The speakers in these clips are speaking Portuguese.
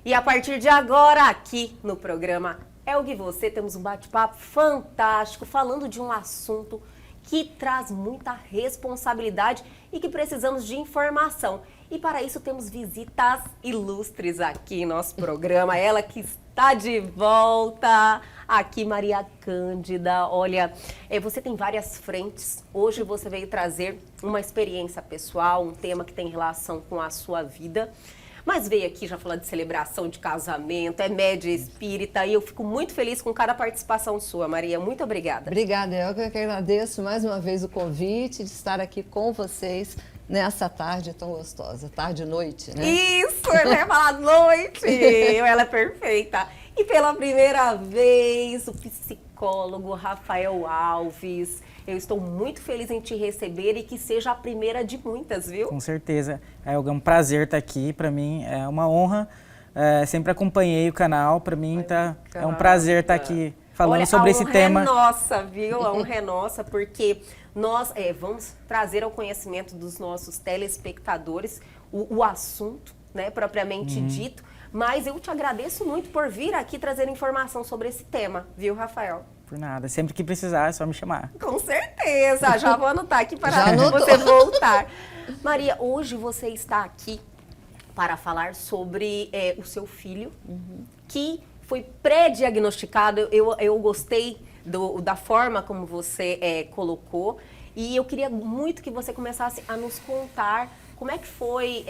E a partir de agora, aqui no programa É o que Você, temos um bate-papo fantástico falando de um assunto que traz muita responsabilidade e que precisamos de informação. E para isso temos visitas ilustres aqui em nosso programa. Ela que está de volta aqui, Maria Cândida. Olha, você tem várias frentes. Hoje você veio trazer uma experiência pessoal, um tema que tem relação com a sua vida. Mas veio aqui já falar de celebração de casamento, é média espírita, e eu fico muito feliz com cada participação sua, Maria. Muito obrigada. Obrigada, eu que agradeço mais uma vez o convite de estar aqui com vocês nessa tarde tão gostosa, tarde e noite, né? Isso, eu ia falar noite, ela é perfeita. E pela primeira vez, o psicólogo Rafael Alves. Eu estou muito feliz em te receber e que seja a primeira de muitas, viu? Com certeza. É um prazer estar aqui. Para mim é uma honra. Sempre acompanhei o canal. Para mim é um prazer estar aqui falando sobre esse tema. A honra é nossa, viu? A honra é nossa, porque nós vamos trazer ao conhecimento dos nossos telespectadores o assunto, né, propriamente dito. Mas eu te agradeço muito por vir aqui trazer informação sobre esse tema, viu, Rafael? Por nada. Sempre que precisar, é só me chamar. Com certeza. Já vou anotar aqui para você voltar. Maria, hoje você está aqui para falar sobre o seu filho, que foi pré-diagnosticado. Eu gostei da forma como você colocou. E eu queria muito que você começasse a nos contar como é que foi,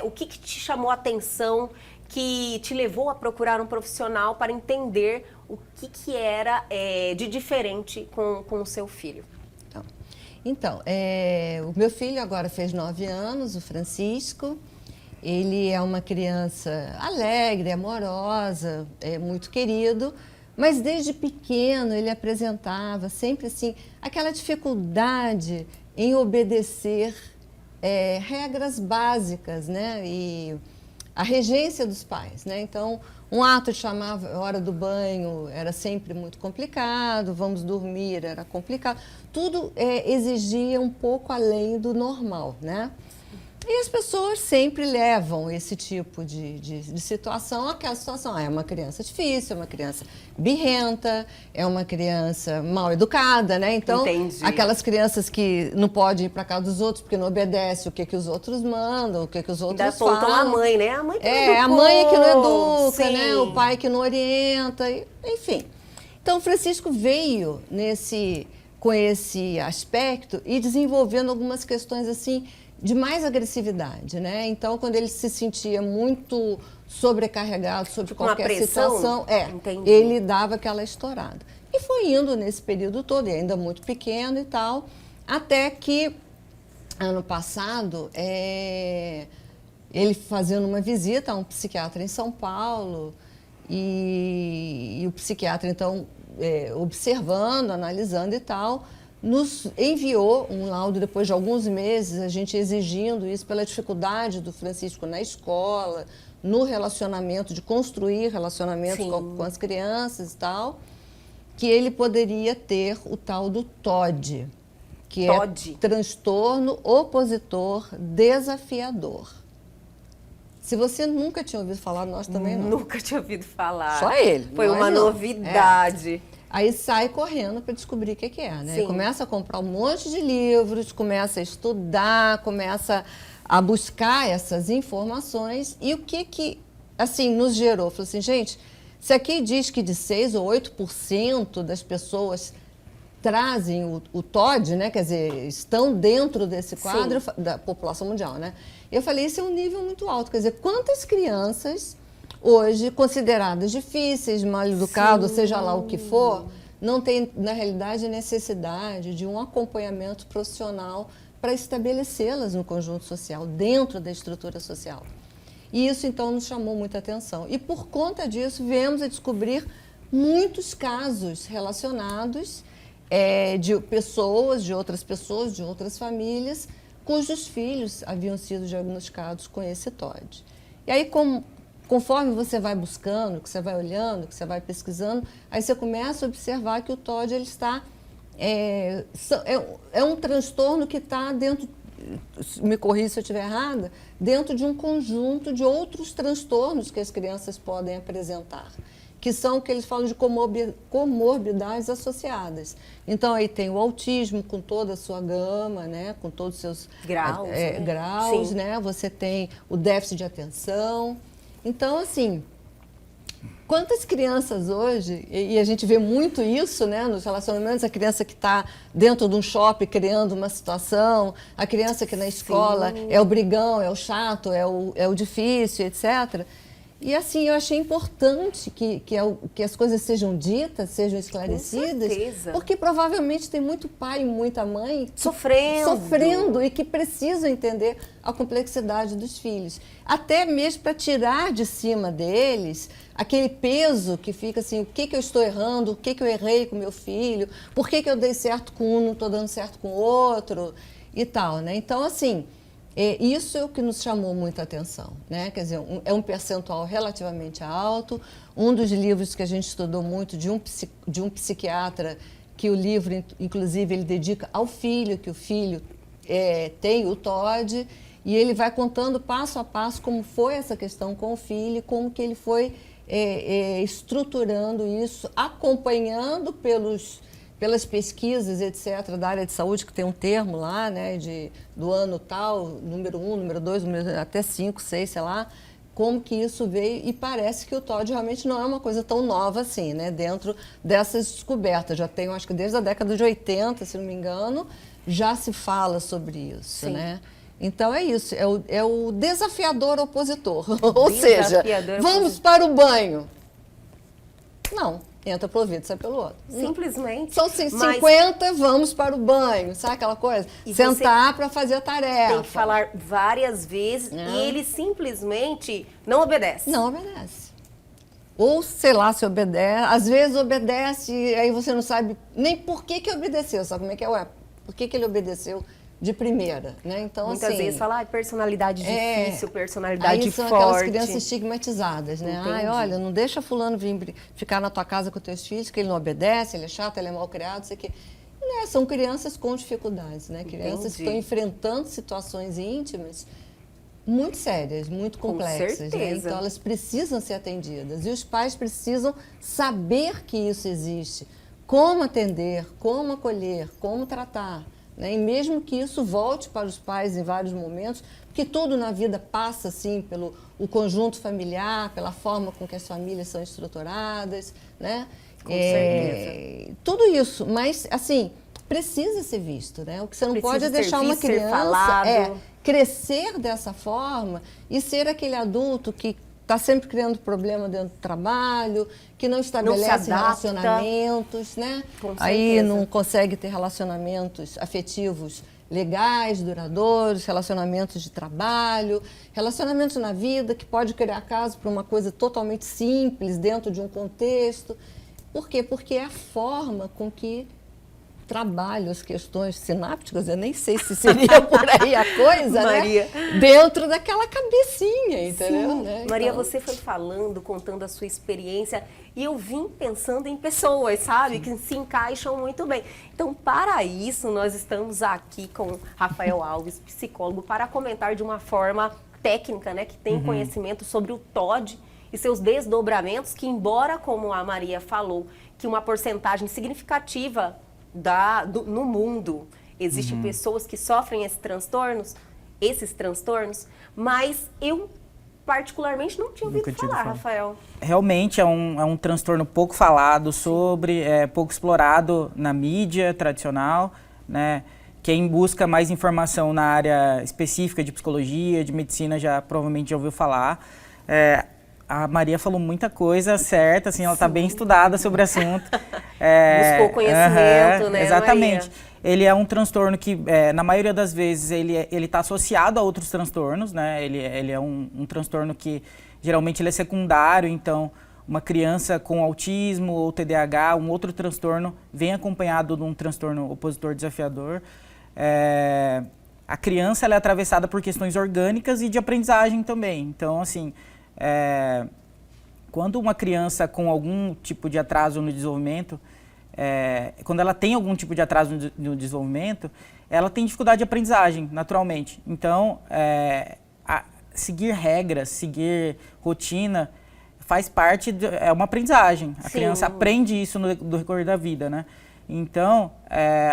o que te chamou a atenção, que te levou a procurar um profissional para entender o que era de diferente com o seu filho. Então, o meu filho agora fez 9 anos, o Francisco. Ele é uma criança alegre, amorosa, muito querido, mas desde pequeno ele apresentava sempre assim aquela dificuldade em obedecer regras básicas, né? E a regência dos pais, né? Então, um ato de chamar a hora do banho era sempre muito complicado, vamos dormir era complicado. Tudo exigia um pouco além do normal, né? E as pessoas sempre levam esse tipo de situação àquela situação. É uma criança difícil, é uma criança birrenta, é uma criança mal educada, né? Então, entendi. Aquelas crianças que não podem ir para casa dos outros porque não obedece o que os outros mandam, o que os outros falam. Ainda a mãe, né? A mãe que não educou. A mãe que não educa, Sim. né? O pai que não orienta, enfim. Então, o Francisco veio com esse aspecto e desenvolvendo algumas questões assim de mais agressividade, né? Então, quando ele se sentia muito sobrecarregado sobre qualquer situação, ele dava aquela estourada. E foi indo nesse período todo, e ainda muito pequeno e tal, até que, ano passado, ele fazendo uma visita a um psiquiatra em São Paulo, e o psiquiatra, então, observando, analisando e tal, nos enviou um laudo depois de alguns meses, a gente exigindo isso pela dificuldade do Francisco na escola, no relacionamento, de construir relacionamentos com as crianças e tal, que ele poderia ter o tal do TOD, que é transtorno opositor desafiador. Se você nunca tinha ouvido falar, nós também não. Nunca tinha ouvido falar. Só ele. Foi uma novidade. Aí sai correndo para descobrir o que é, né? Sim. Começa a comprar um monte de livros, começa a estudar, começa a buscar essas informações. E o que assim, nos gerou? Falou assim, gente, se aqui diz que de 6 ou 8% das pessoas trazem o TOD, né? Quer dizer, estão dentro desse quadro da população mundial, né? Eu falei, isso é um nível muito alto. Quer dizer, quantas crianças hoje, consideradas difíceis, mal educadas, seja lá o que for, não tem, na realidade, a necessidade de um acompanhamento profissional para estabelecê-las no conjunto social, dentro da estrutura social. E isso, então, nos chamou muita atenção. E, por conta disso, viemos a descobrir muitos casos relacionados de pessoas, de outras famílias, cujos filhos haviam sido diagnosticados com esse TOD. E aí, conforme você vai buscando, que você vai olhando, que você vai pesquisando, aí você começa a observar que o TOD ele está é um transtorno que está dentro me corrija se eu estiver errada, dentro de um conjunto de outros transtornos que as crianças podem apresentar, que são o que eles falam de comorbidades associadas. Então, aí tem o autismo com toda a sua gama, né, com todos os seus graus, né? Você tem o déficit de atenção. Então, assim, quantas crianças hoje, e a gente vê muito isso, né, nos relacionamentos, a criança que está dentro de um shopping criando uma situação, a criança que na escola é o brigão, é o chato, é o difícil, etc. E assim, eu achei importante que as coisas sejam ditas, sejam esclarecidas, com certeza, porque provavelmente tem muito pai e muita mãe sofrendo e que precisam entender a complexidade dos filhos. Até mesmo para tirar de cima deles aquele peso que fica assim, o que eu estou errando, o que eu errei com meu filho, por que eu dei certo com um, não estou dando certo com o outro e tal, né? Então, assim, isso é o que nos chamou muita atenção, né? Quer dizer, é um percentual relativamente alto. Um dos livros que a gente estudou muito de um psiquiatra, que o livro, inclusive, ele dedica ao filho, que o filho tem o TOD, e ele vai contando passo a passo como foi essa questão com o filho, como que ele foi estruturando isso, acompanhando pelas pesquisas, etc., da área de saúde, que tem um termo lá, né, do ano tal, número 1, número 2, até 5, 6, sei lá, como que isso veio, e parece que o TOD realmente não é uma coisa tão nova assim, né, dentro dessas descobertas. Já tem, acho que desde a década de 80, se não me engano, já se fala sobre isso, né? Então é isso, é o desafiador opositor, ou seja, vamos para o banho. Não. Entra por ouvido, sai pelo outro. Simplesmente. São 50, vamos para o banho, sabe aquela coisa? E sentar para fazer a tarefa. Tem que falar várias vezes e ele simplesmente não obedece. Não obedece. Ou, sei lá, se obedece. Às vezes obedece e aí você não sabe nem por que obedeceu. Sabe como é que é? Por que ele obedeceu de primeira, né? Então, muitas vezes fala, personalidade difícil, personalidade aí são forte. Aquelas crianças estigmatizadas, né? Ai, olha, não deixa fulano vir ficar na tua casa com teus filhos, que ele não obedece, ele é chato, ele é mal criado, isso aqui. Né? São crianças com dificuldades, né? Crianças que estão enfrentando situações íntimas muito sérias, muito complexas, né? Então elas precisam ser atendidas e os pais precisam saber que isso existe, como atender, como acolher, como tratar. Né? E mesmo que isso volte para os pais em vários momentos, porque tudo na vida passa assim pelo o conjunto familiar, pela forma com que as famílias são estruturadas, né? Com certeza. Tudo isso, mas assim, precisa ser visto, né? O que você não pode é deixar uma criança crescer dessa forma e ser aquele adulto que está sempre criando problema dentro do trabalho, que não estabelece relacionamentos, né? Aí não consegue ter relacionamentos afetivos legais, duradouros, relacionamentos de trabalho, relacionamentos na vida, que pode criar caso para uma coisa totalmente simples, dentro de um contexto. Por quê? Porque é a forma com que trabalho as questões sinápticas, eu nem sei se seria por aí a coisa, Maria, né? Dentro daquela cabecinha, entendeu? Sim. Né? Maria, então, você foi falando, contando a sua experiência, e eu vim pensando em pessoas, sabe? Que se encaixam muito bem. Então, para isso, nós estamos aqui com Rafael Alves, psicólogo, para comentar de uma forma técnica, né? Que tem conhecimento sobre o TOD e seus desdobramentos, que embora, como a Maria falou, que uma porcentagem significativa no mundo existem pessoas que sofrem esses transtornos, mas eu particularmente não tinha ouvido falar, Rafael. Realmente é um transtorno pouco falado sobre, pouco explorado na mídia tradicional, né? Quem busca mais informação na área específica de psicologia, de medicina, provavelmente já ouviu falar. A Maria falou muita coisa certa, assim, ela está bem estudada sobre o assunto. Buscou conhecimento, né, exatamente. Maria? Ele é um transtorno que, na maioria das vezes, ele está associado a outros transtornos, né? Ele é um transtorno que, geralmente, ele é secundário, então, uma criança com autismo ou TDAH, um outro transtorno, vem acompanhado de um transtorno opositor desafiador. A criança, ela é atravessada por questões orgânicas e de aprendizagem também. Então, assim, quando uma criança com algum tipo de atraso no desenvolvimento, quando ela tem algum tipo de atraso no desenvolvimento, ela tem dificuldade de aprendizagem, naturalmente. Então, seguir regras, seguir rotina, faz parte, é uma aprendizagem. A criança aprende isso no decorrer da vida, né? Então,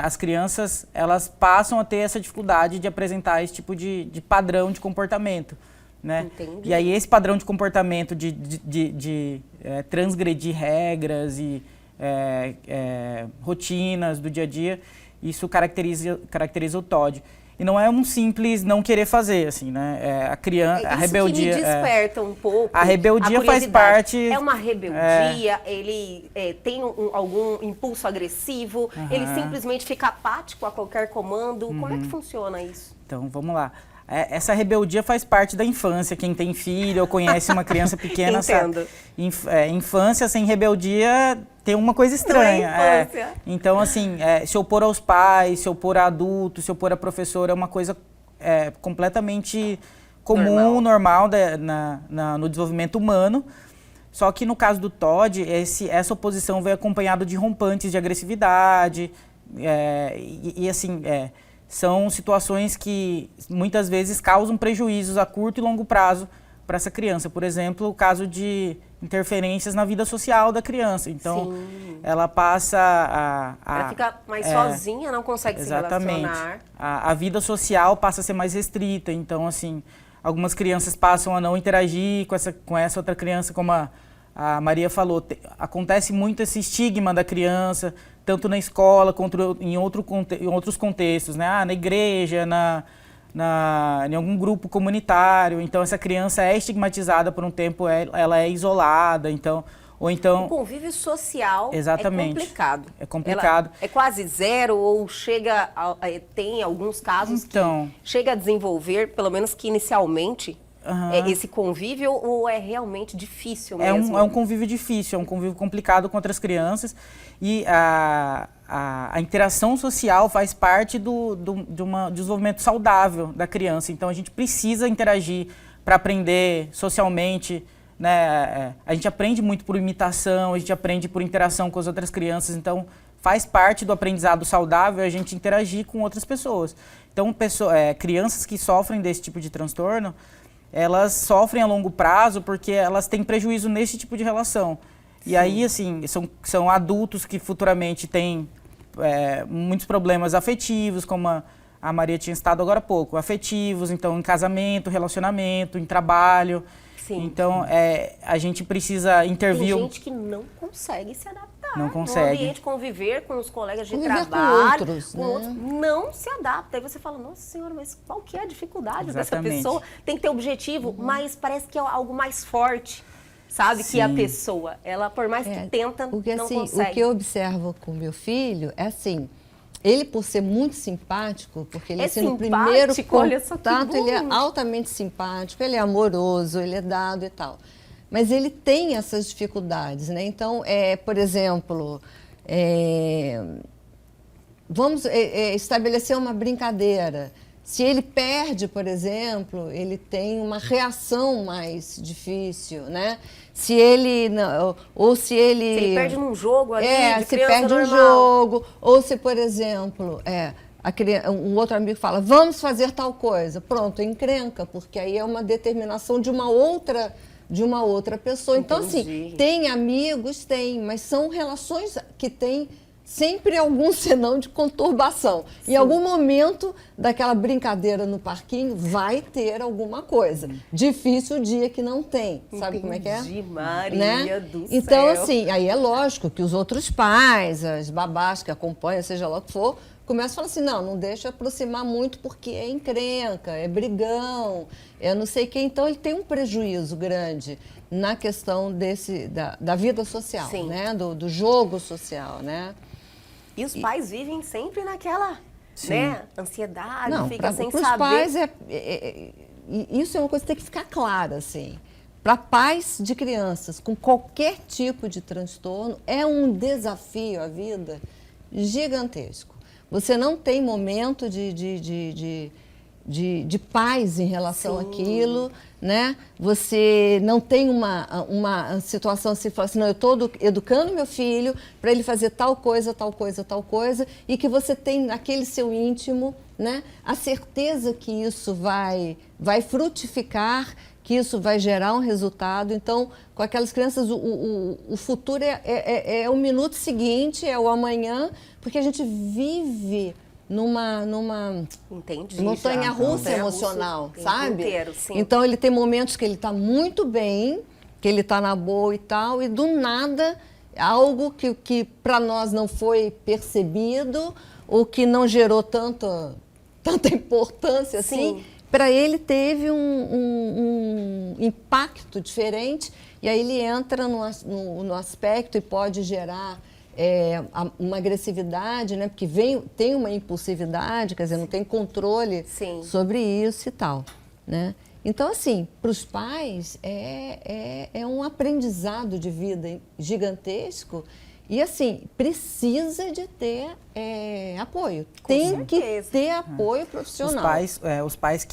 as crianças, elas passam a ter essa dificuldade de apresentar esse tipo de padrão de comportamento, né? Entendi. E aí, esse padrão de comportamento de transgredir regras e rotinas do dia a dia, isso caracteriza o TOD. E não é um simples não querer fazer, assim, né? A criança, a rebeldia... Isso que me desperta um pouco. A rebeldia faz parte... É uma rebeldia, ele tem algum impulso agressivo, ele simplesmente fica apático a qualquer comando. Como é que funciona isso? Então, vamos lá. Essa rebeldia faz parte da infância. Quem tem filho ou conhece uma criança pequena sabe. Infância sem rebeldia tem uma coisa estranha. Não é infância. Então, assim, se opor aos pais, se opor a adultos, se opor a professor é uma coisa completamente comum, normal no desenvolvimento humano. Só que no caso do TOD, essa oposição vem acompanhada de rompantes de agressividade são situações que muitas vezes causam prejuízos a curto e longo prazo para essa criança. Por exemplo, o caso de interferências na vida social da criança. Então, ela passa ela fica mais sozinha, não consegue se relacionar. A vida social passa a ser mais restrita. Então, assim, algumas crianças passam a não interagir com essa outra criança, como a Maria falou. Acontece muito esse estigma da criança, tanto na escola quanto em outros contextos, né? Na igreja, em algum grupo comunitário. Então, essa criança é estigmatizada por um tempo, ela é isolada, ou então... O convívio social Exatamente. É complicado. É complicado. Ela é quase zero ou tem alguns casos que chega a desenvolver, pelo menos que inicialmente, esse convívio, ou é realmente difícil mesmo? É um convívio difícil, é um convívio complicado com outras crianças. E a interação social faz parte do desenvolvimento saudável da criança. Então, a gente precisa interagir para aprender socialmente, né? A gente aprende muito por imitação, a gente aprende por interação com as outras crianças. Então, faz parte do aprendizado saudável a gente interagir com outras pessoas. Então, crianças que sofrem desse tipo de transtorno, elas sofrem a longo prazo porque elas têm prejuízo nesse tipo de relação. E aí, assim, são adultos que futuramente têm muitos problemas afetivos, como a Maria tinha citado agora há pouco, afetivos, então, em casamento, relacionamento, em trabalho. Sim. Então, a gente precisa intervir... Tem gente que não consegue se adaptar. Não consegue. No ambiente, conviver com os colegas de Conviver trabalho, com outros, não se adapta. Aí você fala, nossa senhora, mas qual que é a dificuldade Exatamente. dessa pessoa? Tem que ter objetivo, mas parece que é algo mais forte, sabe? Sim. Que a pessoa, ela por mais que tenta, porque, não assim, consegue. o que eu observo com meu filho é assim, ele por ser muito simpático, porque ele no primeiro olha só que contato, ele é bom. altamente simpático, ele é amoroso, ele é dado e tal. Mas ele tem essas dificuldades, né? Então, por exemplo, vamos estabelecer uma brincadeira. Se ele perde, por exemplo, ele tem uma reação mais difícil, né? Se ele perde num jogo ali, de se criança perde um normal. jogo, ou se, por exemplo, um outro amigo fala, vamos fazer tal coisa, pronto, encrenca, porque aí é uma determinação de uma outra pessoa. Então, assim, tem amigos, mas são relações que têm sempre algum senão de conturbação. Em algum momento daquela brincadeira no parquinho vai ter alguma coisa. Difícil o dia que não tem. Sabe como é que é? Maria do céu. Então, assim, aí é lógico que os outros pais, as babás que acompanham, seja lá o que for, começam a falar assim, não deixa aproximar muito porque é encrenca, é brigão, é não sei o quê. Então, ele tem um prejuízo grande na questão da vida social, né? Do jogo social, né? E os pais vivem sempre naquela ansiedade, não, fica sem pros saber. Pais isso é uma coisa que tem que ficar clara, assim. Para pais de crianças com qualquer tipo de transtorno, é um desafio a vida gigantesco. Você não tem momento de de paz em relação Sim. àquilo, né? Você não tem uma situação assim, fala assim, não, eu estou educando meu filho para ele fazer tal coisa, tal coisa, tal coisa, e que você tem naquele seu íntimo, né, a certeza que isso vai frutificar, que isso vai gerar um resultado. Então, com aquelas crianças, o futuro é o minuto seguinte, é o amanhã, porque a gente vive numa Entendi. montanha-russa Já. emocional, O tempo sabe? inteiro, sim. Então, ele tem momentos que ele está muito bem, que ele está na boa e tal, e do nada, algo que para nós não foi percebido, ou que não gerou tanta importância assim, Sim. para ele teve um impacto diferente, e aí ele entra no aspecto e pode gerar uma agressividade, né? Porque tem uma impulsividade, quer dizer, não tem controle Sim. sobre isso e tal, né? Então, assim, para os pais é um aprendizado de vida gigantesco e, assim, precisa de ter apoio. Tem que certeza. ter apoio profissional. Os pais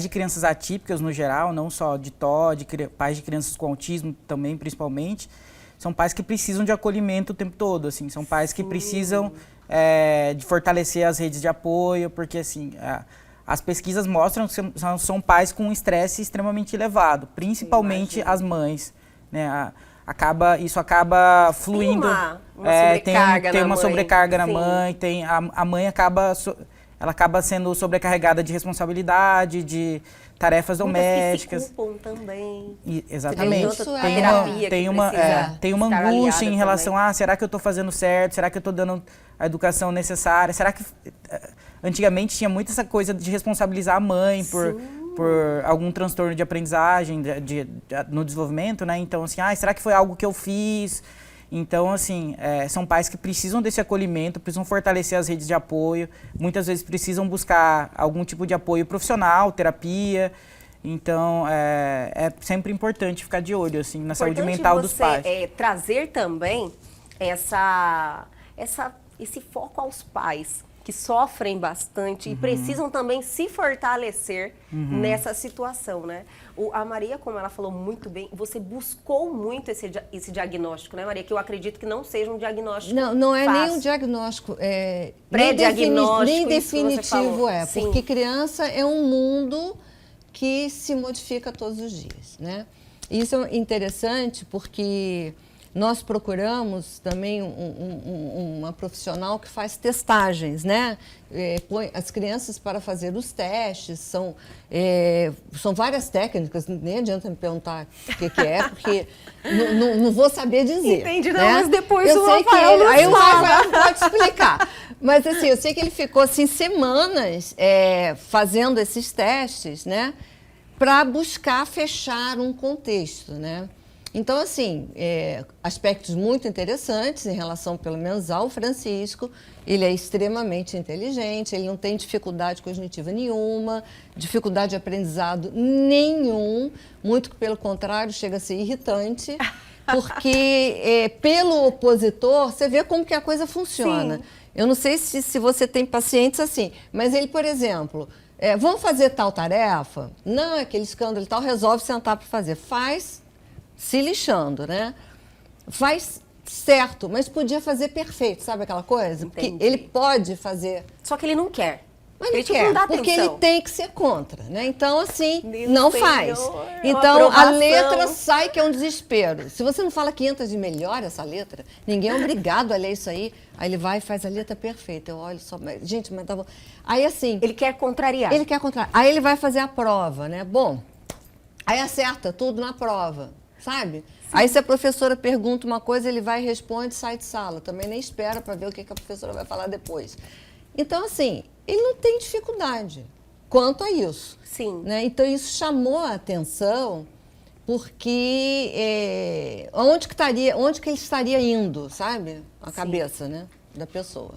de crianças atípicas no geral, não só de TOD, pais de crianças com autismo também, principalmente, são pais que precisam de acolhimento o tempo todo, assim, são pais que precisam de fortalecer as redes de apoio, porque assim, as pesquisas mostram que são pais com um estresse extremamente elevado, principalmente as mães, né? Isso acaba fluindo. Tem uma sobrecarga na mãe, a mãe acaba sendo sobrecarregada de responsabilidade, de tarefas domésticas. Que se culpam também. Exatamente. Tem uma angústia em relação a será que eu estou fazendo certo? Será que eu estou dando a educação necessária? Será que antigamente tinha muito essa coisa de responsabilizar a mãe por algum transtorno de aprendizagem no desenvolvimento, né? Então, assim, será que foi algo que eu fiz? Então, assim, são pais que precisam desse acolhimento, precisam fortalecer as redes de apoio, muitas vezes precisam buscar algum tipo de apoio profissional, terapia. Então, é sempre importante ficar de olho, assim, na saúde mental dos pais. Trazer também esse foco aos pais, que sofrem bastante e precisam também se fortalecer nessa situação, né? A Maria, como ela falou muito bem, você buscou muito esse diagnóstico, né, Maria? Que eu acredito que não seja um diagnóstico Não é fácil. nem um diagnóstico, pré-diagnóstico, nem definitivo Sim. porque criança é um mundo que se modifica todos os dias, né? Isso é interessante porque nós procuramos também uma profissional que faz testagens, né? Põe as crianças para fazer os testes, são várias técnicas, nem adianta me perguntar o que é, porque não vou saber dizer. Entendi, não, né? mas depois eu o sei Rafael que aí o fala. Rafael pode explicar. Mas assim, eu sei que ele ficou assim, semanas fazendo esses testes, né? Para buscar fechar um contexto, né? Então, assim, aspectos muito interessantes em relação, pelo menos, ao Francisco. Ele é extremamente inteligente, ele não tem dificuldade cognitiva nenhuma, dificuldade de aprendizado nenhum, muito pelo contrário, chega a ser irritante, porque pelo opositor, você vê como que a coisa funciona. Sim. Eu não sei se você tem pacientes assim, mas ele, por exemplo, vamos fazer tal tarefa? Não, aquele escândalo e tal, resolve sentar para fazer. Faz, se lixando, né? Faz certo, mas podia fazer perfeito, sabe aquela coisa? Entendi. Porque ele pode fazer. Só que ele não quer. Mas ele não quer, não dá porque atenção. ele tem que ser contra, né? Então, assim, Meu não Senhor, faz. uma Então, a aprovação. letra sai que é um desespero. Se você não fala 500 de melhor essa letra, ninguém é obrigado a ler isso aí. Aí ele vai e faz a letra perfeita. Eu olho só, gente, mas tá bom. Aí, assim... Ele quer contrariar. Ele quer contrariar. Aí ele vai fazer a prova, né? Bom, aí acerta tudo na prova, sabe? Aí se a professora pergunta uma coisa, ele vai, responde, sai de sala. Também nem espera para ver o que a professora vai falar depois. Então, assim, ele não tem dificuldade quanto a isso. Sim. Né? Então, isso chamou a atenção porque onde que ele estaria indo, sabe? A cabeça, né, da pessoa.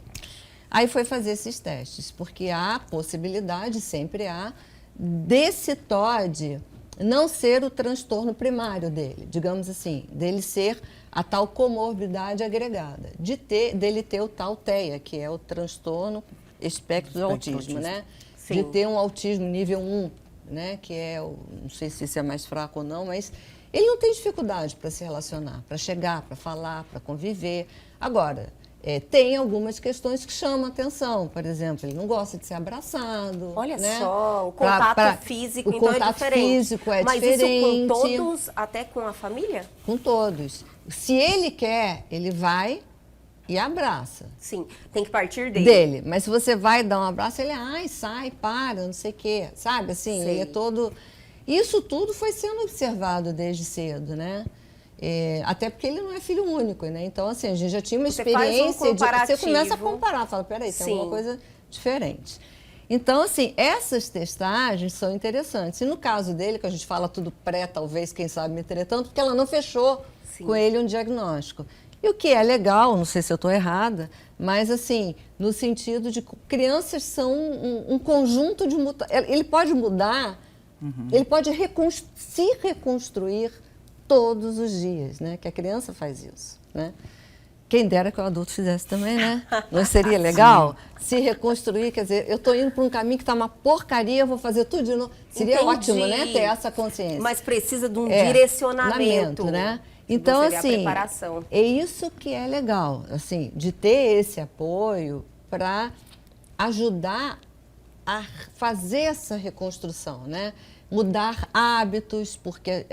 Aí foi fazer esses testes, porque há possibilidade, sempre há, desse TOD não ser o transtorno primário dele, digamos assim, dele ser a tal comorbidade agregada, dele ter o tal TEA, que é o transtorno espectro do autismo, né? Sim. de ter um autismo nível 1, né? Que é, não sei se isso é mais fraco ou não, mas ele não tem dificuldade para se relacionar, para chegar, para falar, para conviver. Agora, tem algumas questões que chamam a atenção. Por exemplo, ele não gosta de ser abraçado. Olha né? só, o contato físico, o então contato é diferente. físico é Mas diferente. isso com todos, até com a família? Com todos. Se ele quer, ele vai e abraça. Sim, tem que partir dele. Dele. Mas se você vai dar um abraço, ele, ai, sai, para, não sei o quê. Sabe, assim, Sei. ele é todo... Isso tudo foi sendo observado desde cedo, né? Até porque ele não é filho único, né? Então, assim, a gente já tinha uma Você faz um experiência de... Você comparativo. começa a comparar, fala, peraí, tem Sim. alguma coisa diferente. Então, assim, essas testagens são interessantes. E no caso dele, que a gente fala tudo pré, talvez, quem sabe, entretanto, porque ela não fechou Sim. com ele um diagnóstico. E o que é legal, não sei se eu estou errada, mas, assim, no sentido de que crianças são um conjunto de mutações. Ele pode mudar, ele pode se reconstruir todos os dias, né? Que a criança faz isso, né? Quem dera que o adulto fizesse também, né? Não seria legal? Se reconstruir, quer dizer, eu estou indo para um caminho que está uma porcaria, eu vou fazer tudo de novo. Seria Entendi. ótimo, né? Ter essa consciência. Mas precisa de um direcionamento, né? Então, seria assim, a preparação. é isso que é legal, assim, de ter esse apoio para ajudar a fazer essa reconstrução, né? Mudar hábitos, porque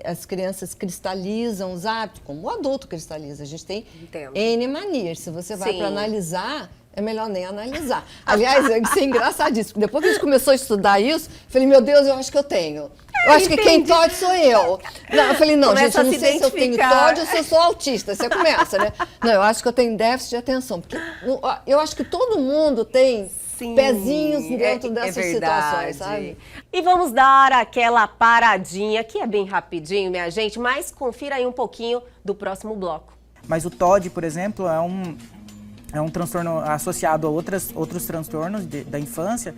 as crianças cristalizam os hábitos, como o adulto cristaliza. A gente tem Entendo. N manias. Se você vai Sim. para analisar, é melhor nem analisar. Aliás, isso é engraçadíssimo. Depois que a gente começou a estudar isso, eu falei, meu Deus, eu acho que eu tenho. Eu acho que quem TOD sou eu. Não, eu falei, não, Começa gente, eu não a se sei se eu tenho identificar. TOD ou se eu sou autista. Você começa, né? Não, eu acho que eu tenho déficit de atenção. Porque eu acho que todo mundo tem Sim, pezinhos dentro dessas verdade. situações, sabe? E vamos dar aquela paradinha, que é bem rapidinho, minha gente, mas confira aí um pouquinho do próximo bloco. Mas o TOD, por exemplo, é um transtorno associado a outros transtornos da infância,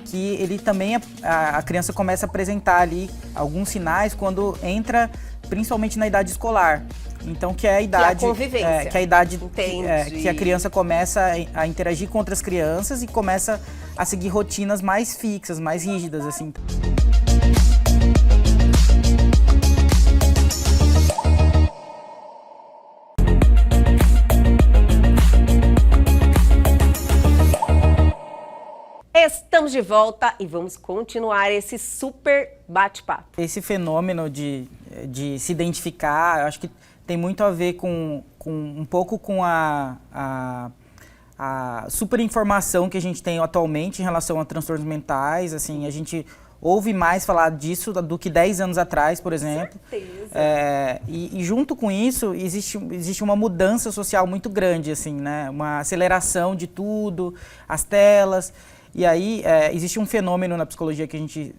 que ele também, a criança começa a apresentar ali alguns sinais quando entra, principalmente na idade escolar. Então, que é a idade... Que é a convivência. Que é a idade Entendi. que a criança começa a interagir com outras crianças e começa a seguir rotinas mais fixas, mais rígidas, assim. Estamos de volta e vamos continuar esse super bate-papo. Esse fenômeno de se identificar, eu acho que tem muito a ver com um pouco com a super informação que a gente tem atualmente em relação a transtornos mentais. Assim, a gente ouve mais falar disso do que 10 anos atrás, por exemplo. Certeza. E junto com isso, existe uma mudança social muito grande, assim, né? Uma aceleração de tudo, as telas. E aí, existe um fenômeno na psicologia que a gente,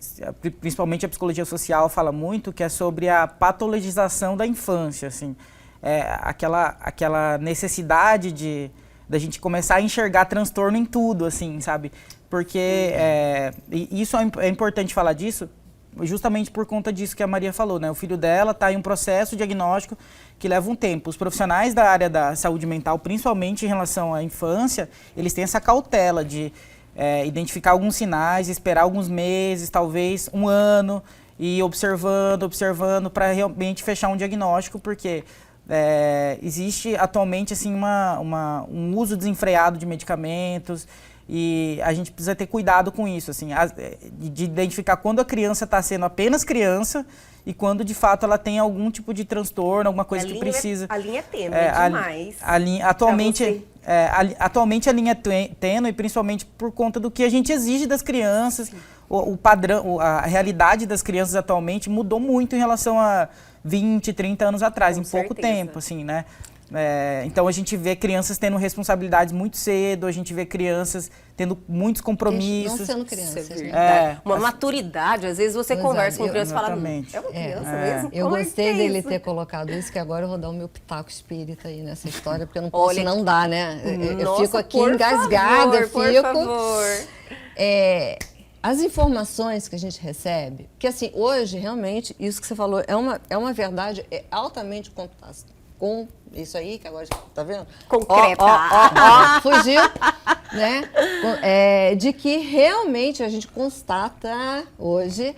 principalmente a psicologia social, fala muito, que é sobre a patologização da infância, assim. Aquela necessidade da gente começar a enxergar transtorno em tudo, assim, sabe? Porque isso é importante falar disso, justamente por conta disso que a Maria falou, né? O filho dela está em um processo diagnóstico que leva um tempo. Os profissionais da área da saúde mental, principalmente em relação à infância, eles têm essa cautela de identificar alguns sinais, esperar alguns meses, talvez um ano, e observando para realmente fechar um diagnóstico, porque existe atualmente assim, um uso desenfreado de medicamentos e a gente precisa ter cuidado com isso, assim, de identificar quando a criança está sendo apenas criança e quando de fato ela tem algum tipo de transtorno, alguma coisa que precisa... A linha é tênue demais. Atualmente a linha é tênue, principalmente por conta do que a gente exige das crianças. O padrão, a realidade das crianças atualmente mudou muito em relação a 20, 30 anos atrás, em pouco tempo, assim, né? Então a gente vê crianças tendo responsabilidades muito cedo, a gente vê crianças tendo muitos compromissos. Não sendo crianças, Isso é né? verdade. Uma maturidade, às vezes você Pois conversa com eu- criança e fala, exatamente. é uma criança mesmo? Eu Como é gostei que é dele isso? ter colocado isso, que agora eu vou dar o meu pitaco espírita aí nessa história, porque eu não posso Olha, não dar, né? Eu Nossa, fico aqui por engasgada, eu favor, fico... Por favor. As informações que a gente recebe, que assim, hoje realmente, isso que você falou é uma verdade, é altamente com isso aí, que agora, tá vendo? Concreta. Fugiu, né? De que realmente a gente constata hoje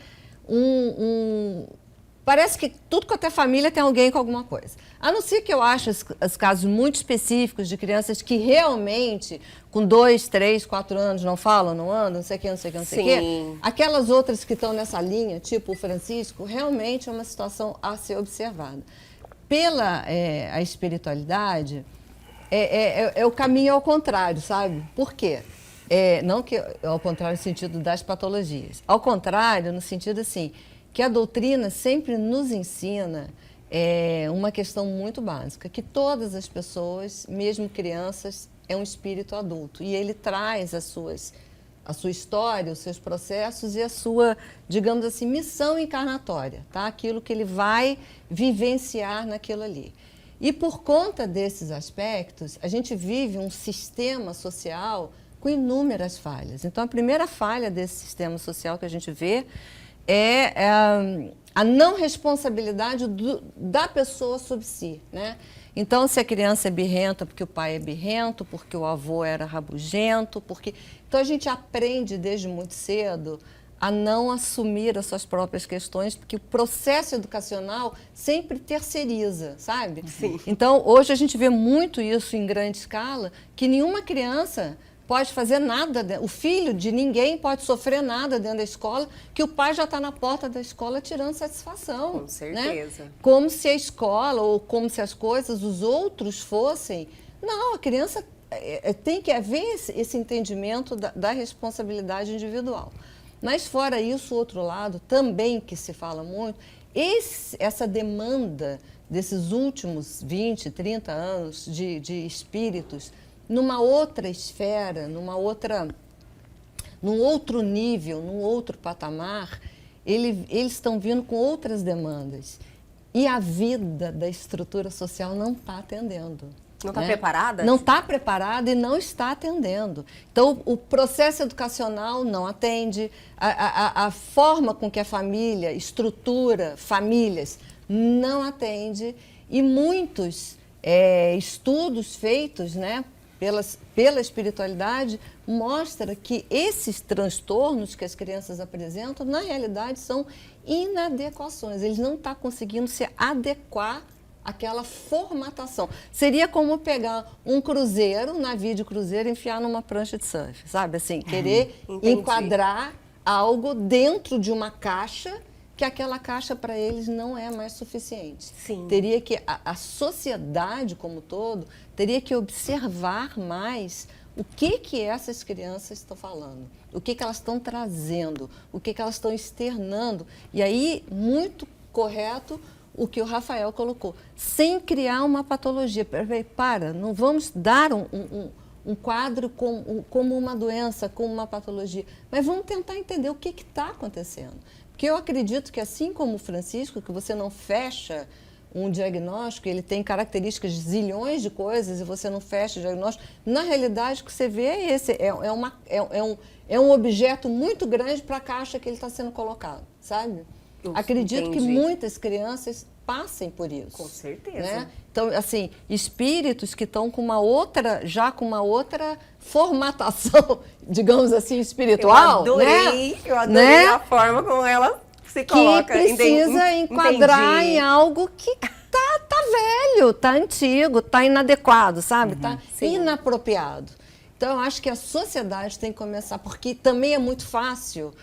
parece que tudo quanto é família tem alguém com alguma coisa. A não ser que eu acho os casos muito específicos de crianças que realmente, com 2, 3, 4 anos, não falam, não andam, não sei o que, não sei o que, não sei o que. Aquelas outras que estão nessa linha, tipo o Francisco, realmente é uma situação a ser observada. Pela a espiritualidade, é o caminho ao contrário, sabe? Por quê? Não que ao contrário no sentido das patologias. Ao contrário, no sentido assim, que a doutrina sempre nos ensina uma questão muito básica, que todas as pessoas, mesmo crianças, é um espírito adulto. E ele traz a sua história, os seus processos e a sua, digamos assim, missão encarnatória, tá? Aquilo que ele vai vivenciar naquilo ali. E por conta desses aspectos, a gente vive um sistema social com inúmeras falhas. Então, a primeira falha desse sistema social que a gente vê é a não responsabilidade da pessoa sobre si, né? Então, se a criança é birrenta porque o pai é birrento, porque o avô era rabugento, Então, a gente aprende desde muito cedo a não assumir as suas próprias questões, porque o processo educacional sempre terceiriza, sabe? Sim. Então, hoje a gente vê muito isso em grande escala, que nenhuma criança pode fazer nada, o filho de ninguém pode sofrer nada dentro da escola, que o pai já está na porta da escola tirando satisfação. Com certeza. Né? Como se a escola ou como se as coisas, os outros fossem... Não, a criança tem que haver esse entendimento da responsabilidade individual. Mas fora isso, o outro lado, também que se fala muito, essa demanda desses últimos 20, 30 anos de espíritos numa outra esfera, num outro nível, num outro patamar, eles estão vindo com outras demandas. E a vida da estrutura social não está atendendo. Não está preparada? Não está preparada e não está atendendo. Então, o processo educacional não atende, a forma com que a família estrutura famílias não atende, e muitos estudos feitos, né, pela espiritualidade, mostra que esses transtornos que as crianças apresentam, na realidade, são inadequações. Eles não estão conseguindo se adequar àquela formatação. Seria como pegar um cruzeiro, um navio de cruzeiro, e enfiar numa prancha de surf, sabe? Assim, querer enquadrar algo dentro de uma caixa, que aquela caixa para eles não é mais suficiente. Sim. Teria que, a sociedade como um todo, teria que observar mais o que essas crianças estão falando, o que elas estão trazendo, o que elas estão externando. E aí, muito correto o que o Rafael colocou, sem criar uma patologia. Não vamos dar um quadro como uma doença, como uma patologia, mas vamos tentar entender o que está acontecendo. Porque eu acredito que, assim como o Francisco, que você não fecha um diagnóstico, ele tem características de zilhões de coisas e você não fecha o diagnóstico, na realidade o que você vê é esse, é um objeto muito grande para a caixa que ele está sendo colocado, sabe? Acredito que muitas crianças passem por isso. Com certeza. Né? Então, assim, espíritos que estão com uma outra formatação, digamos assim, espiritual. Eu adorei a forma como ela se coloca. Que precisa enquadrar em algo que tá velho, tá antigo, tá inadequado, sabe? Tá inapropriado. Então, eu acho que a sociedade tem que começar, porque também é muito fácil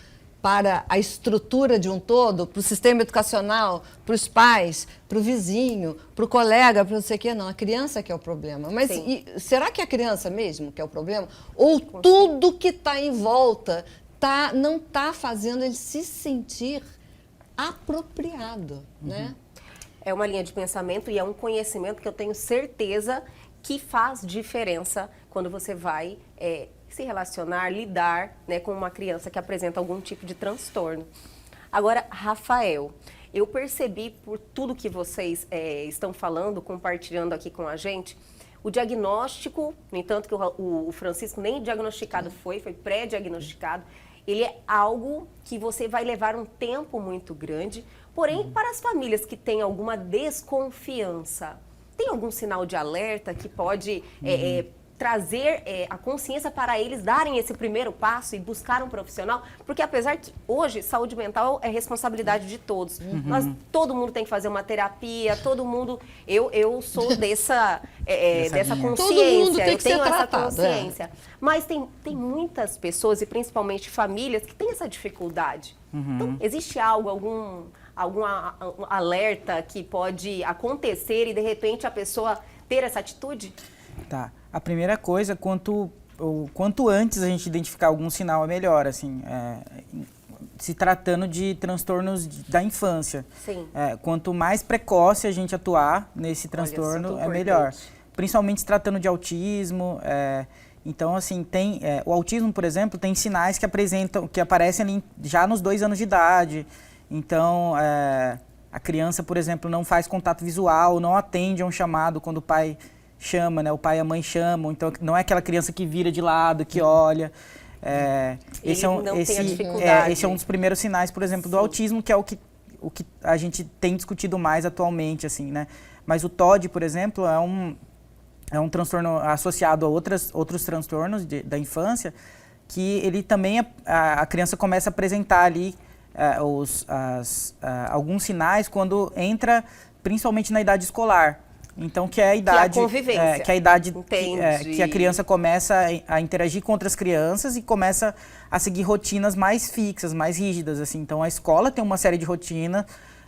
para a estrutura de um todo, para o sistema educacional, para os pais, para o vizinho, para o colega, para não sei o quê. Não, a criança que é o problema. Mas será que é a criança mesmo que é o problema? Ou tudo que está em volta não está fazendo ele se sentir apropriado, né? É uma linha de pensamento e é um conhecimento que eu tenho certeza que faz diferença quando você vai se relacionar, lidar, né, com uma criança que apresenta algum tipo de transtorno. Agora, Rafael, eu percebi por tudo que vocês estão falando, compartilhando aqui com a gente, o diagnóstico, no entanto que o Francisco nem diagnosticado foi pré-diagnosticado, ele é algo que você vai levar um tempo muito grande, porém, para as famílias que têm alguma desconfiança, tem algum sinal de alerta que pode trazer a consciência para eles darem esse primeiro passo e buscar um profissional? Porque apesar que hoje saúde mental é responsabilidade de todos. Todo mundo tem que fazer uma terapia, todo mundo... Eu sou dessa consciência, todo mundo tem que eu tenho ser essa tratado, consciência. Mas tem muitas pessoas, e principalmente famílias, que têm essa dificuldade. Então, existe algum alerta que pode acontecer e, de repente, a pessoa ter essa atitude? Tá. A primeira coisa, quanto antes a gente identificar algum sinal é melhor, assim, se tratando de transtornos da infância. Sim. Quanto mais precoce a gente atuar nesse transtorno, é melhor. Principalmente se tratando de autismo. Então, assim, o autismo, por exemplo, tem sinais que aparecem ali já nos 2 anos de idade. Então, a criança, por exemplo, não faz contato visual, não atende a um chamado quando o pai chama, né? O pai e a mãe chamam, então não é aquela criança que vira de lado, que olha. Esse é um dos primeiros sinais, por exemplo, do autismo, que é o que a gente tem discutido mais atualmente, assim, né? Mas o TOD, por exemplo, é um transtorno associado a outros transtornos da infância, que ele também, a criança começa a apresentar ali alguns sinais quando entra, principalmente na idade escolar. Então, que é a idade, que é a convivência. Que é a idade que a criança começa a interagir com outras crianças e começa a seguir rotinas mais fixas, mais rígidas, assim. Então, a escola tem uma série de rotinas,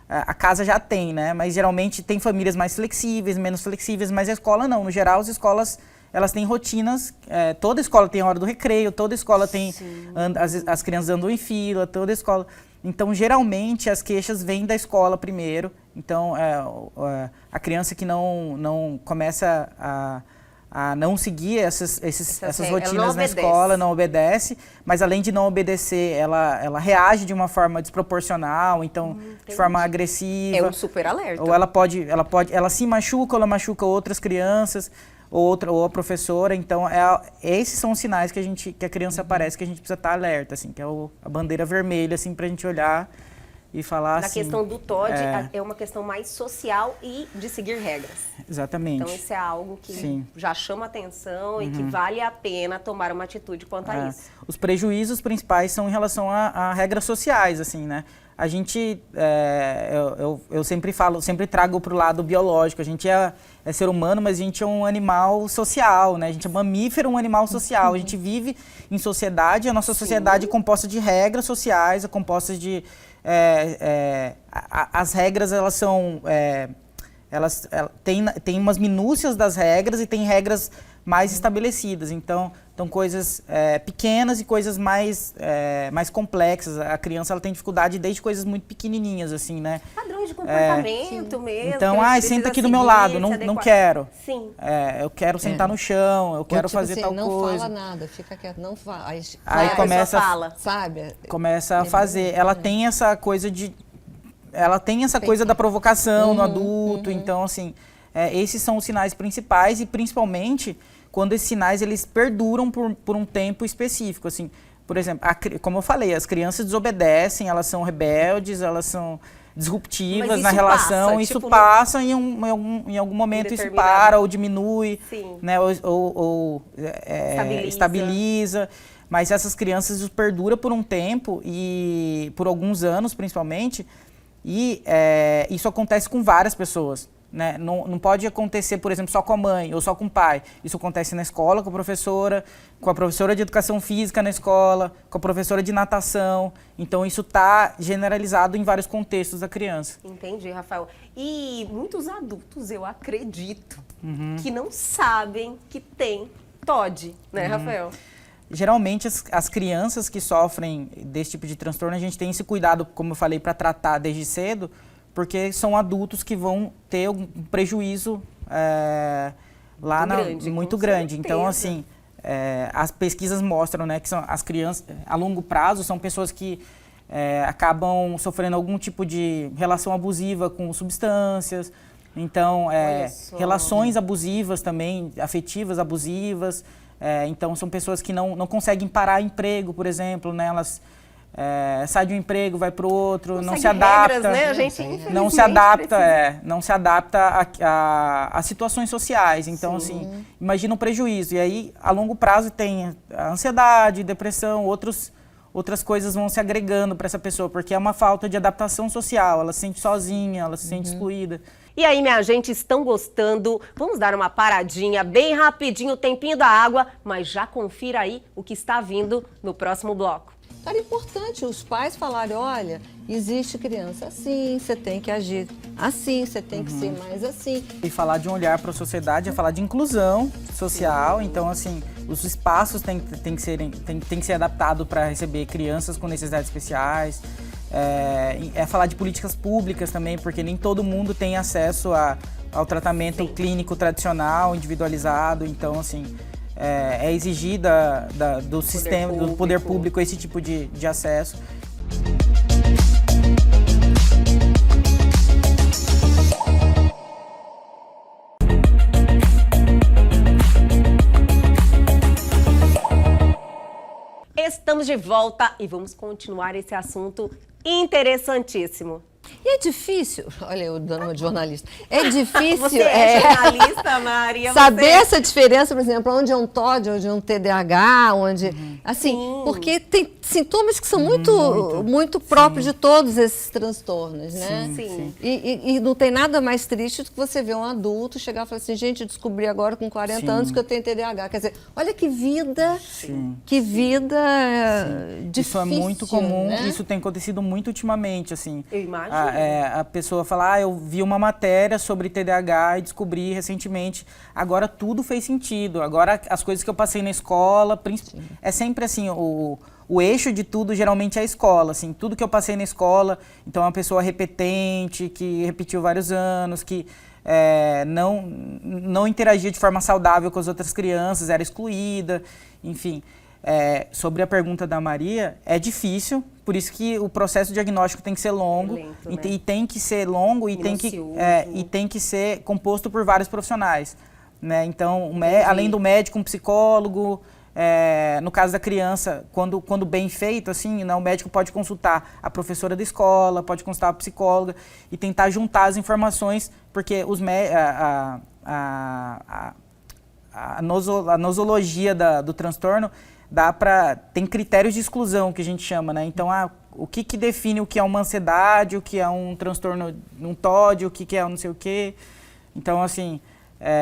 a casa já tem, né? Mas geralmente tem famílias mais flexíveis, menos flexíveis, mas a escola não. No geral, as escolas, elas têm rotinas, toda escola tem a hora do recreio, toda escola tem, as crianças andam em fila, toda escola... Então, geralmente, as queixas vêm da escola primeiro. Então, a criança que não começa a não seguir essas rotinas na escola, não obedece, mas além de não obedecer, ela reage de uma forma desproporcional, então, de forma agressiva. É um super alerta. Ou ela se machuca, ou ela machuca outras crianças, ou a professora. Então, esses são os sinais que a criança aparece, que a gente precisa estar alerta, assim, que é a bandeira vermelha, assim, pra gente olhar e falar assim... Na questão do TOD, é uma questão mais social e de seguir regras. Exatamente. Então, isso é algo que já chama atenção e que vale a pena tomar uma atitude quanto a isso. Os prejuízos principais são em relação a regras sociais, assim, né? A gente, eu sempre falo, sempre trago para o lado biológico. A gente é ser humano, mas a gente é um animal social, né? A gente é mamífero, um animal social. A gente vive em sociedade, a nossa sociedade é composta de regras sociais, é composta de... as regras, elas são... elas têm umas minúcias das regras e tem regras mais estabelecidas. Então coisas pequenas e coisas mais complexas. A criança, ela tem dificuldade desde coisas muito pequenininhas, assim, né? Padrões de comportamento mesmo. Então, senta aqui do meu lado, não quero. Sim. Eu quero sentar no chão, eu quero fazer tal não coisa. Não fala nada, fica quieto, não fala. Aí começa, sabe? Começa a fazer. Ela tem essa coisa coisa da provocação no adulto. Então, assim, esses são os sinais principais e, principalmente, quando esses sinais, eles perduram por um tempo específico, assim. Por exemplo, como eu falei, as crianças desobedecem, elas são rebeldes, elas são disruptivas na relação, passa, isso passa e em algum momento isso para ou diminui, né, ou estabiliza. Mas essas crianças, isso perdura por um tempo e por alguns anos, principalmente, e isso acontece com várias pessoas. Né? Não pode acontecer, por exemplo, só com a mãe ou só com o pai. Isso acontece na escola com a professora de educação física na escola, com a professora de natação. Então, isso está generalizado em vários contextos da criança. Entendi, Rafael. E muitos adultos, eu acredito, que não sabem que tem TOD, né, Rafael? Geralmente, as crianças que sofrem desse tipo de transtorno, a gente tem esse cuidado, como eu falei, para tratar desde cedo, porque são adultos que vão ter um prejuízo muito grande. Então, assim, as pesquisas mostram, né, que as crianças, a longo prazo, são pessoas que acabam sofrendo algum tipo de relação abusiva com substâncias. Então, relações abusivas também, afetivas abusivas. Então, são pessoas que não conseguem parar emprego, por exemplo, né? Elas sai de um emprego, vai para o outro, não se segue adapta. regras, né? A gente, infelizmente, não se adapta, precisa. não se adapta a situações sociais. Então, assim, imagina um prejuízo. E aí, a longo prazo, tem a ansiedade, depressão, outras coisas vão se agregando para essa pessoa, porque é uma falta de adaptação social. Ela se sente sozinha, ela se sente excluída. E aí, minha gente, estão gostando? Vamos dar uma paradinha bem rapidinho, o tempinho da água, mas já confira aí o que está vindo no próximo bloco. Era importante os pais falarem, olha, existe criança assim, você tem que agir assim, você tem que ser mais assim. E falar de um olhar para a sociedade é falar de inclusão social. Então, assim, os espaços têm que ser adaptados para receber crianças com necessidades especiais. É falar de políticas públicas também, porque nem todo mundo tem acesso ao tratamento clínico tradicional, individualizado. Então, assim, é exigir do sistema, do poder público esse tipo de acesso. Estamos de volta e vamos continuar esse assunto interessantíssimo. E é difícil, olha eu dando uma de jornalista, é difícil Você é jornalista, Maria. saber essa diferença, por exemplo, onde é um TOD, onde é um TDAH, onde, assim, porque tem sintomas que são muito próprios de todos esses transtornos, né? Sim. E não tem nada mais triste do que você ver um adulto chegar e falar assim, gente, eu descobri agora com 40 anos que eu tenho TDAH. Quer dizer, olha que vida, difícil. Isso é muito comum, né? isso tem acontecido muito ultimamente, assim. Eu imagino. A pessoa fala, eu vi uma matéria sobre TDAH e descobri recentemente, agora tudo fez sentido, agora as coisas que eu passei na escola, é sempre assim, o eixo de tudo geralmente é a escola, assim, tudo que eu passei na escola, então é uma pessoa repetente, que repetiu vários anos, que não interagia de forma saudável com as outras crianças, era excluída, enfim. Sobre a pergunta da Maria, é difícil, por isso que o processo diagnóstico tem que ser longo, lento, né? e tem que ser longo e tem que ser composto por vários profissionais, né? Então, além do médico, um psicólogo, no caso da criança, quando bem feito, assim, né, o médico pode consultar a professora da escola, pode consultar a psicóloga e tentar juntar as informações, porque a nosologia do transtorno tem critérios de exclusão que a gente chama, né? Então, o que define o que é uma ansiedade, o que é um transtorno, um TOD, o que é um não sei o quê. Então, assim,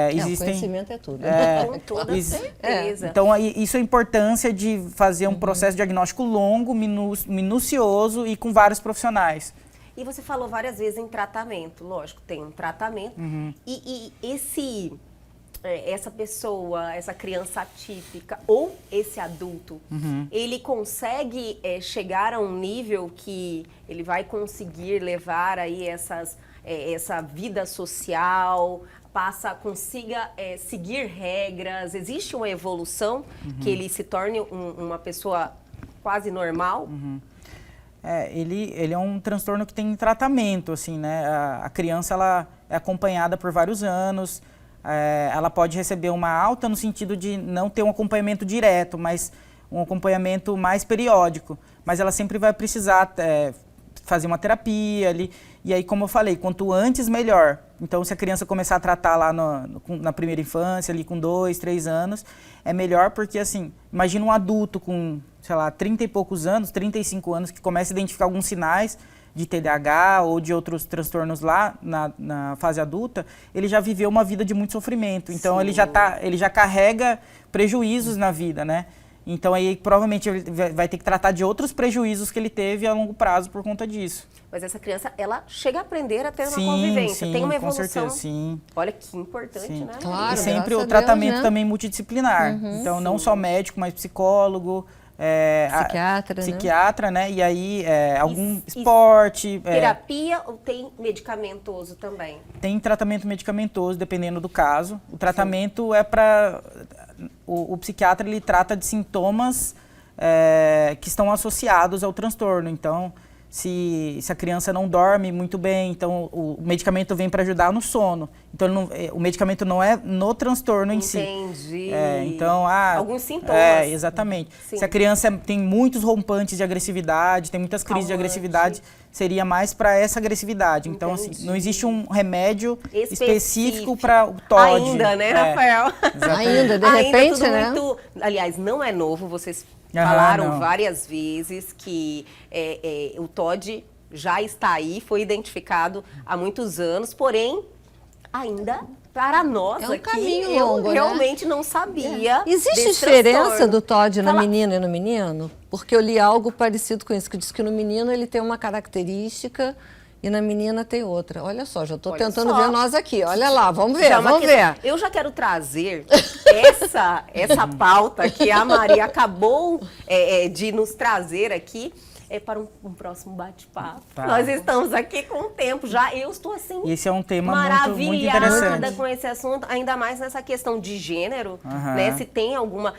existem... O conhecimento é tudo. Com toda certeza. Então, isso é a importância de fazer um processo diagnóstico longo, minucioso e com vários profissionais. E você falou várias vezes em tratamento, lógico, tem um tratamento. E essa pessoa, essa criança atípica ou esse adulto, ele consegue chegar a um nível que ele vai conseguir levar aí essa vida social, consiga seguir regras, existe uma evolução que ele se torne uma pessoa quase normal? Ele é um transtorno que tem tratamento, assim, né? A criança, ela é acompanhada por vários anos. Ela pode receber uma alta no sentido de não ter um acompanhamento direto, mas um acompanhamento mais periódico. Mas ela sempre vai precisar fazer uma terapia ali. E aí, como eu falei, quanto antes, melhor. Então, se a criança começar a tratar lá na primeira infância, ali com 2, 3 anos, é melhor porque, assim, imagina um adulto com, sei lá, 30 e poucos anos, 35 anos, que começa a identificar alguns sinais de TDAH ou de outros transtornos lá na fase adulta, ele já viveu uma vida de muito sofrimento. Então, ele já carrega prejuízos na vida, né? Então, aí, provavelmente, ele vai ter que tratar de outros prejuízos que ele teve a longo prazo por conta disso. Mas essa criança, ela chega a aprender a ter uma convivência, tem uma evolução. Com certeza, sim. Olha que importante, né? Claro, e sempre graças o tratamento a Deus, né? também multidisciplinar. Então, não só médico, mas psicólogo, psiquiatra, né? E aí, algum esporte. Terapia ou tem medicamentoso também? Tem tratamento medicamentoso, dependendo do caso. O tratamento é para... O psiquiatra, ele trata de sintomas que estão associados ao transtorno. Então, se a criança não dorme muito bem, então o medicamento vem para ajudar no sono. Então o medicamento não é no transtorno em si. Entendi. Então, alguns sintomas. Exatamente. Sim. Se a criança tem muitos rompantes de agressividade, tem muitas crises de agressividade, seria mais para essa agressividade. Então, assim, não existe um remédio específico para o TOD. Ainda, né, Rafael? Ainda, de repente, tudo né? muito... Aliás, não é novo, vocês Aham, falaram não. várias vezes que o TOD já está aí, foi identificado há muitos anos, porém, ainda para nós É um aqui, caminho eu longo, né? realmente não sabia. Existe desse diferença transtorno. do TOD na Fala- menina e no menino? Porque eu li algo parecido com isso, que diz que no menino ele tem uma característica e na menina tem outra. Olha só, já estou Olha tentando só. ver nós aqui. Olha lá, vamos ver, Já é uma vamos questão- ver. Eu já quero trazer essa pauta que a Maria acabou de nos trazer aqui para um próximo bate-papo. Tá. Nós estamos aqui com o tempo já. Eu estou assim E esse é um tema muito maravilhada interessante. com esse assunto, ainda mais nessa questão de gênero, Aham. né? Se tem alguma...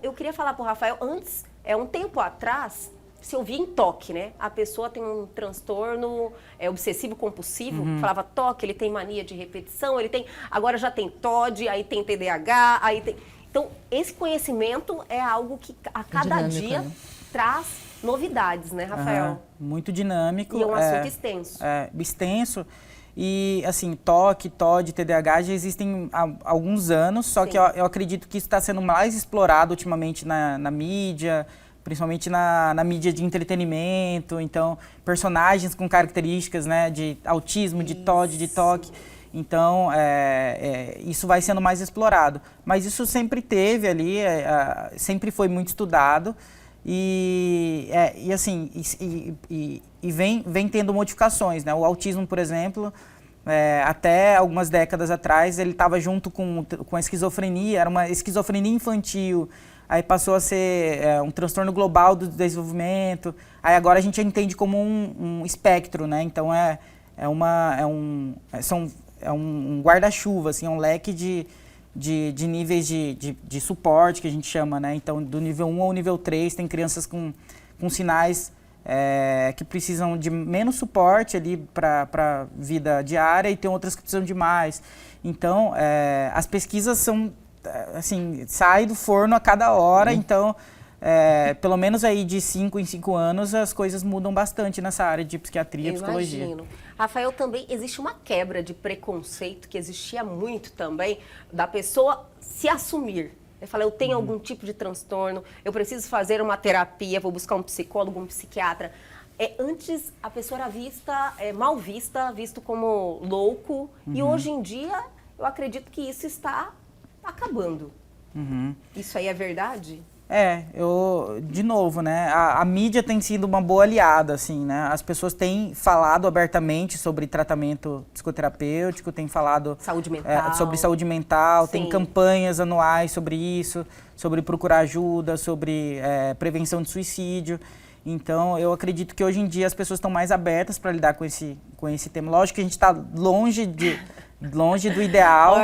Eu queria falar para o Rafael, antes, um tempo atrás, se eu via em toque, né? A pessoa tem um transtorno obsessivo-compulsivo, falava toque, ele tem mania de repetição, agora já tem TOD, aí tem TDAH, aí tem... Então, esse conhecimento é algo que a cada Dinâmico, dia né? traz novidades, né, Rafael? Aham, muito dinâmico. E é um assunto extenso. Extenso. E, assim, TOC, TOD, TDAH já existem há alguns anos, só Sim. que eu acredito que isso está sendo mais explorado ultimamente na mídia, principalmente na mídia de entretenimento. Então, personagens com características, né, de autismo, de TOD, de TOC. Então, isso vai sendo mais explorado. Mas isso sempre teve ali, sempre foi muito estudado. E vem tendo modificações, né? O autismo, por exemplo, até algumas décadas atrás, ele estava junto com a esquizofrenia, era uma esquizofrenia infantil, aí passou a ser um transtorno global do desenvolvimento, aí agora a gente entende como um espectro, né? Então um guarda-chuva, assim, um leque de níveis de suporte, que a gente chama, né? Então, do nível 1 ao nível 3, tem crianças com sinais que precisam de menos suporte ali para a vida diária e tem outras que precisam de mais. Então, as pesquisas são, assim, saem do forno a cada hora, então, pelo menos aí de 5 em 5 anos, as coisas mudam bastante nessa área de psiquiatria e psicologia. Imagino. Rafael, também existe uma quebra de preconceito que existia muito também, da pessoa se assumir. Eu falei, eu tenho algum tipo de transtorno, eu preciso fazer uma terapia, vou buscar um psicólogo, um psiquiatra. Antes, a pessoa era mal vista, visto como louco, e hoje em dia, eu acredito que isso está acabando. Isso aí é verdade? De novo, né, a mídia tem sido uma boa aliada, assim, né, as pessoas têm falado abertamente sobre tratamento psicoterapêutico, têm falado Saúde mental. sobre saúde mental, tem Sim. campanhas anuais sobre isso, sobre procurar ajuda, sobre prevenção de suicídio. Então, eu acredito que hoje em dia as pessoas estão mais abertas para lidar com esse tema. Lógico que a gente está longe do ideal, Um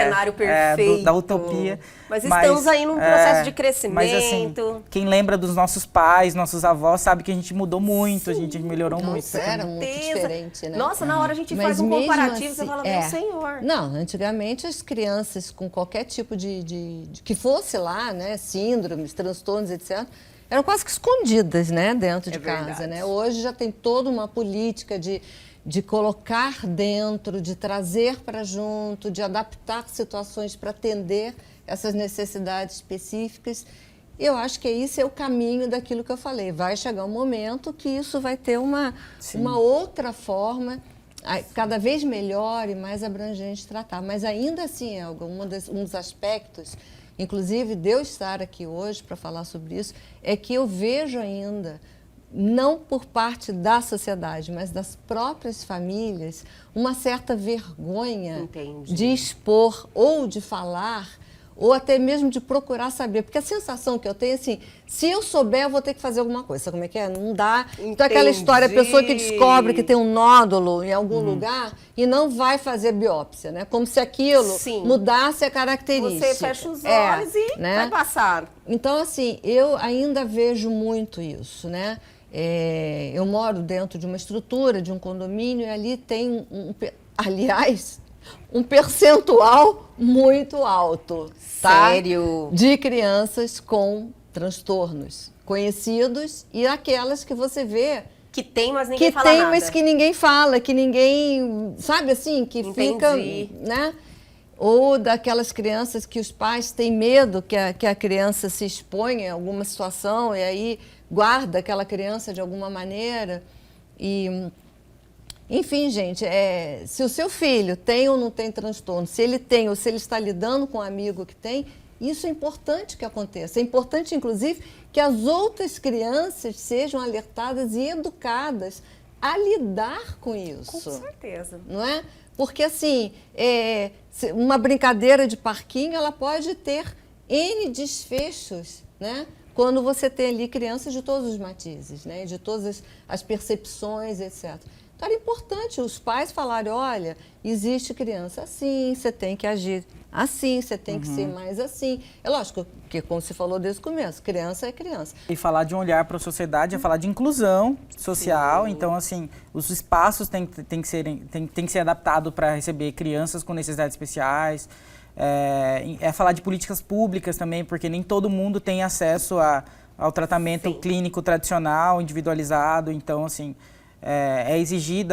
cenário perfeito. da utopia. Mas estamos aí num processo de crescimento. Mas assim, quem lembra dos nossos pais, nossos avós, sabe que a gente mudou muito, a gente melhorou muito. Nossa, era muito diferente, né? Nossa, na hora a gente Mas faz um mesmo comparativo, assim, você fala, meu senhor. Não, antigamente as crianças com qualquer tipo de que fosse lá, né, síndromes, transtornos, etc., eram quase que escondidas, né, dentro de casa, verdade. né? Hoje já tem toda uma política de colocar dentro, de trazer para junto, de adaptar situações para atender essas necessidades específicas. Eu acho que esse é o caminho daquilo que eu falei. Vai chegar um momento que isso vai ter uma outra forma, cada vez melhor e mais abrangente de tratar. Mas ainda assim, Elga, um dos aspectos, inclusive de eu estar aqui hoje para falar sobre isso, é que eu vejo ainda, não por parte da sociedade, mas das próprias famílias, uma certa vergonha Entendi. de expor ou de falar, ou até mesmo de procurar saber. Porque a sensação que eu tenho é assim, se eu souber, eu vou ter que fazer alguma coisa. Sabe como é que é? Não dá. Então, aquela história, a pessoa que descobre que tem um nódulo em algum lugar e não vai fazer biópsia, né? Como se aquilo Sim. mudasse a característica. Você fecha os olhos e né? vai passar. Então, assim, eu ainda vejo muito isso, né? Eu moro dentro de uma estrutura, de um condomínio, e ali tem, aliás, um percentual muito alto, tá? Sério? De crianças com transtornos conhecidos e aquelas que você vê Que tem, mas ninguém que fala tem, nada. mas que ninguém fala, que ninguém, sabe assim, que Entendi. fica, né? Ou daquelas crianças que os pais têm medo que a criança se exponha a alguma situação e aí guarda aquela criança de alguma maneira. E, enfim, gente, se o seu filho tem ou não tem transtorno, se ele tem ou se ele está lidando com um amigo que tem, isso é importante que aconteça. É importante, inclusive, que as outras crianças sejam alertadas e educadas a lidar com isso. Com certeza. Não é? Porque, assim, uma brincadeira de parquinho, ela pode ter N desfechos, né? Quando você tem ali crianças de todos os matizes, né? De todas as percepções, etc. Então, era importante os pais falarem, olha, existe criança assim, você tem que agir assim, você tem que ser mais assim. É lógico que, como você falou desde o começo, criança é criança. E falar de um olhar para a sociedade é falar de inclusão social. Sim. Então, assim, os espaços têm que ser adaptados para receber crianças com necessidades especiais. É falar de políticas públicas também, porque nem todo mundo tem acesso ao tratamento clínico tradicional, individualizado. Então, assim, é exigir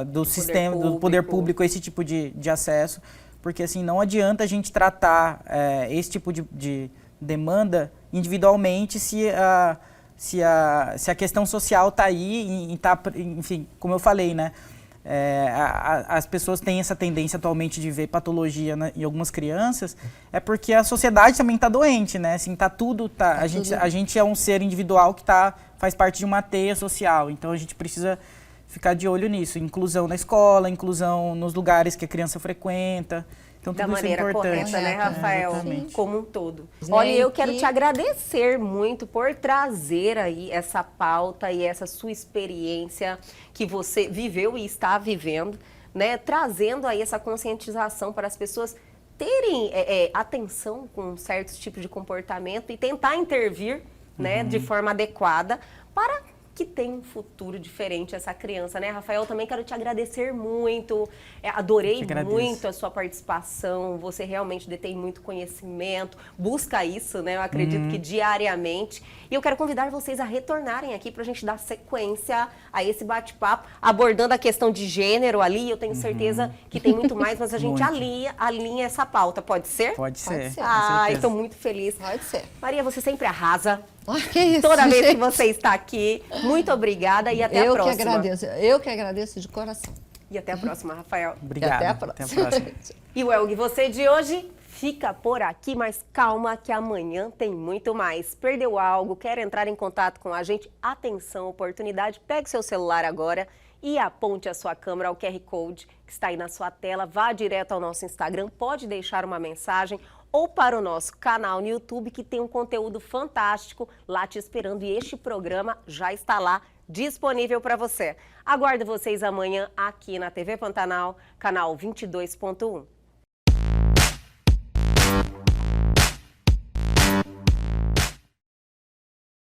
do sistema, do poder público esse tipo de acesso. Porque, assim, não adianta a gente tratar esse tipo de demanda individualmente se a questão social está aí e tá, enfim, como eu falei, né? As pessoas têm essa tendência atualmente de ver patologia em algumas crianças, é porque a sociedade também está doente, né? Assim, a gente é um ser individual que faz parte de uma teia social, então a gente precisa ficar de olho nisso. Inclusão na escola, inclusão nos lugares que a criança frequenta. Então, tudo da maneira isso é importante. correta, né, Rafael? Exatamente. Como um todo. Olha, eu quero te agradecer muito por trazer aí essa pauta e essa sua experiência que você viveu e está vivendo, né? Trazendo aí essa conscientização para as pessoas terem atenção com certos tipos de comportamento e tentar intervir, né, de forma adequada para que tem um futuro diferente essa criança, né, Rafael? Eu também quero te agradecer muito, adorei muito a sua participação, você realmente detém muito conhecimento, busca isso, né, eu acredito que diariamente, e eu quero convidar vocês a retornarem aqui para a gente dar sequência a esse bate-papo, abordando a questão de gênero ali, eu tenho certeza que tem muito mais, mas a gente alinha essa pauta, pode ser? Pode ser. Estou muito feliz. Pode ser. Maria, você sempre arrasa. Que isso, toda vez gente. que você está aqui. Muito obrigada e até a próxima. Eu que agradeço de coração. E até a próxima, Rafael. Obrigado. Até a próxima. E o Elg, você de hoje fica por aqui, mas calma que amanhã tem muito mais. Perdeu algo, quer entrar em contato com a gente? Atenção, oportunidade, pegue seu celular agora e aponte a sua câmera ao QR Code que está aí na sua tela. Vá direto ao nosso Instagram, pode deixar uma mensagem ou para o nosso canal no YouTube, que tem um conteúdo fantástico lá te esperando. E este programa já está lá disponível para você. Aguardo vocês amanhã aqui na TV Pantanal, canal 22.1.